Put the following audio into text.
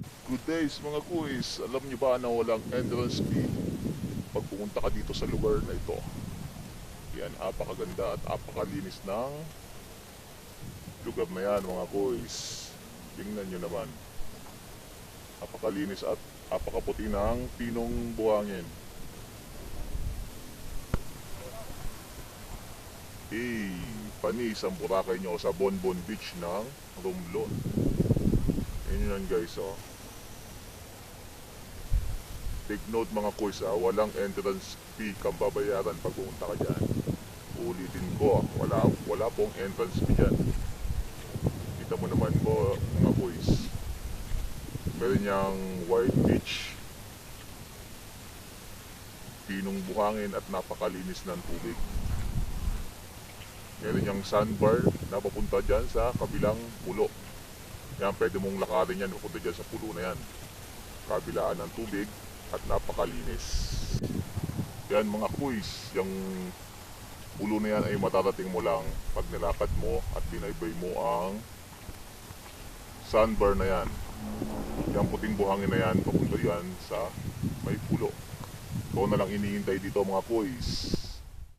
Good days mga kuys, alam niyo ba na walang entrance fee pag pumunta ka dito sa lugar na ito? Yan, apakaganda at apakalinis ng lugar na yan mga kuys. Tingnan nyo naman. Apakalinis at apakaputi ng pinong buhangin. Panis ang Boracay nyo sa Bonbon Beach ng Romblon. Yan yan guys oh. Take note mga kuys walang entrance fee kang babayaran pag pumunta ka dyan. Ulitin ko, wala pong entrance fee dyan. Kita mo naman po mga kuys. Meron niyang white beach, pinong buhangin at napakalinis ng tubig. Meron niyang sandbar na papunta dyan sa kabilang pulo. Yan, pwede mong lakarin yan papunta dyan sa pulo na yan. Kabilaan ng tubig at napakalinis. Yan mga kuys, yung pulo na yan ay matarating mo lang pag nilakad mo at binaybay mo ang sandbar na yan. Yung puting buhangin na yan, papunta yan sa may pulo. Ikaw na lang inihintay dito mga kuys.